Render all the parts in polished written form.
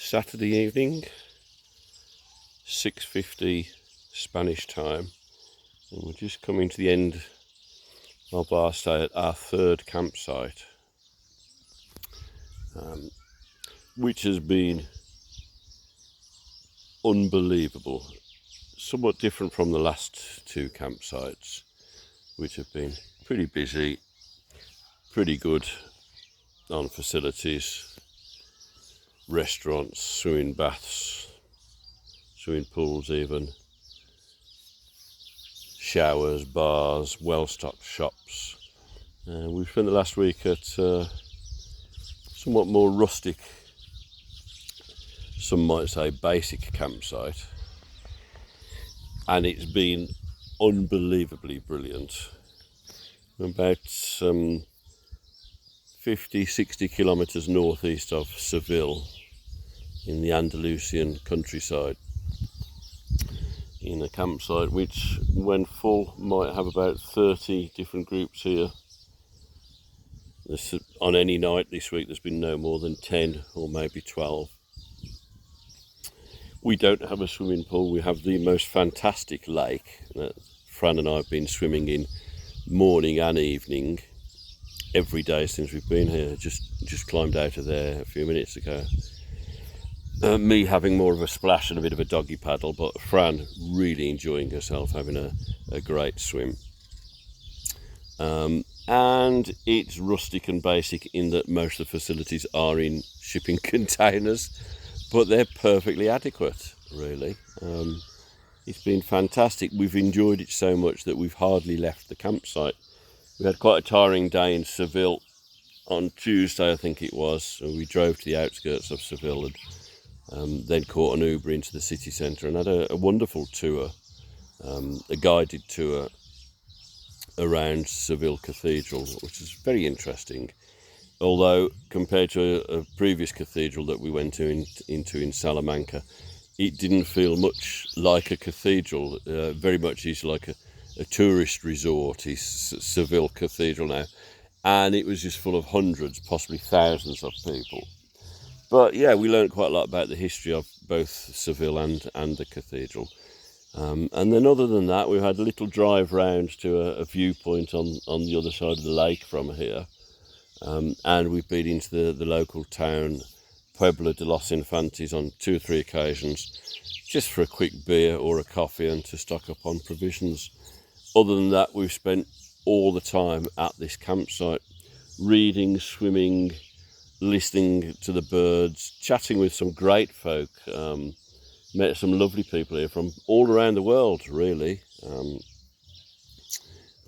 Saturday evening, 6:50 Spanish time, and we're just coming to the end of our stay at our third campsite, which has been unbelievable. Somewhat different from the last two campsites, which have been pretty busy, pretty good on facilities, restaurants, swimming baths, swimming pools even, showers, bars, well-stocked shops. We've spent the last week at somewhat more rustic, some might say basic campsite, and it's been unbelievably brilliant. About 50-60 kilometres northeast of Seville, in the Andalusian countryside, in a campsite which, when full, might have about 30 different groups here. On any night this week there's been no more than 10 or maybe 12. We don't have a swimming pool. We have the most fantastic lake that Fran and I have been swimming in morning and evening every day since we've been here. Just climbed out of there a few minutes ago. Me having more of a splash and a bit of a doggy paddle, but Fran really enjoying herself, having a great swim. And it's rustic and basic in that most of the facilities are in shipping containers, but they're perfectly adequate, really. It's been fantastic. We've enjoyed it so much that we've hardly left the campsite. We had quite a tiring day in Seville on Tuesday, I think it was, and we drove to the outskirts of Seville and then caught an Uber into the city centre and had a wonderful tour, a guided tour around Seville Cathedral, which is very interesting. Although compared to a previous cathedral that we went into in Salamanca, it didn't feel much like a cathedral. Very much is like a tourist resort, is Seville Cathedral now, and it was just full of hundreds, possibly thousands of people. But yeah, we learned quite a lot about the history of both Seville and the cathedral. And then other than that, we had a little drive round to a viewpoint on the other side of the lake from here. And we've been into the local town, Puebla de los Infantes, on 2 or 3 occasions, just for a quick beer or a coffee and to stock up on provisions. Other than that, we've spent all the time at this campsite, reading, swimming, listening to the birds, chatting with some great folk. Met some lovely people here from all around the world, really,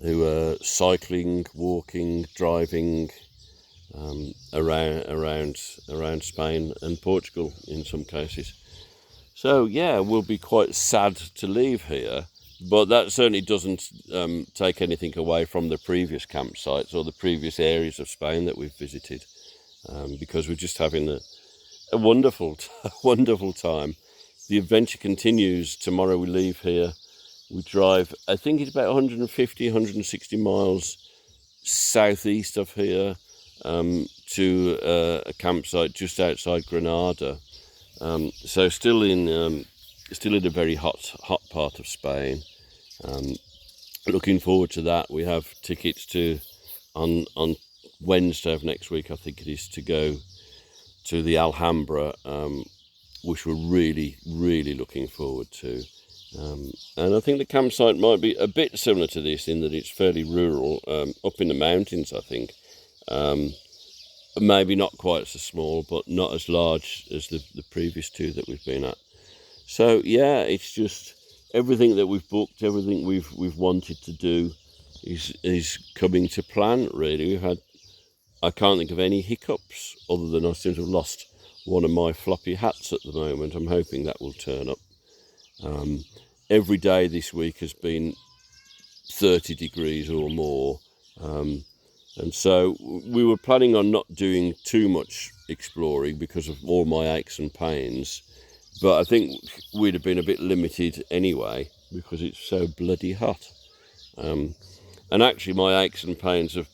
who are cycling, walking, driving around Spain and Portugal in some cases. So yeah, we'll be quite sad to leave here, but that certainly doesn't take anything away from the previous campsites or the previous areas of Spain that we've visited, because we're just having a wonderful time. The adventure continues. Tomorrow we leave here. We drive, I think it's about 160 miles southeast of here, to a campsite just outside Granada. So still in a very hot part of Spain. Looking forward to that. We have tickets on Wednesday of next week, I think it is, to go to the Alhambra, which we're really looking forward to. And I think the campsite might be a bit similar to this in that it's fairly rural, up in the mountains, I think. Maybe not quite so small, but not as large as the previous two that we've been at. So yeah, it's just everything that we've booked, everything we've wanted to do is coming to plan, really. I can't think of any hiccups, other than I seem to have lost one of my floppy hats at the moment. I'm hoping that will turn up. Every day this week has been 30 degrees or more, and so we were planning on not doing too much exploring because of all my aches and pains, but I think we'd have been a bit limited anyway because it's so bloody hot. And actually my aches and pains have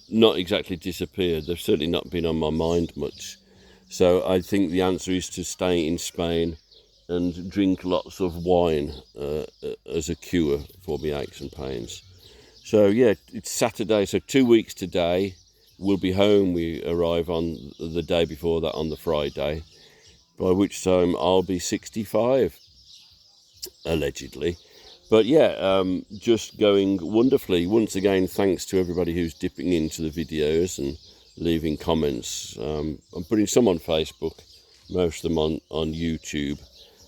not exactly disappeared. They've certainly not been on my mind much. So I think the answer is to stay in Spain and drink lots of wine as a cure for my aches and pains. So yeah, it's Saturday, so 2 weeks today. We'll be home. We arrive on the day before that, on the Friday, by which time I'll be 65, allegedly. But yeah, just going wonderfully. Once again, thanks to everybody who's dipping into the videos and leaving comments. I'm putting some on Facebook, most of them on YouTube,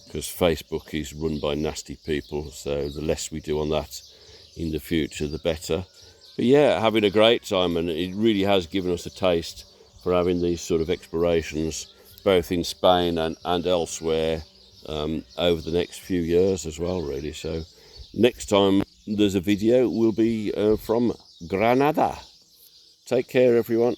because Facebook is run by nasty people, so the less we do on that in the future, the better. But yeah, having a great time, and it really has given us a taste for having these sort of explorations, both in Spain and elsewhere, over the next few years as well, really. So next time there's a video, will be from Granada. Take care, everyone.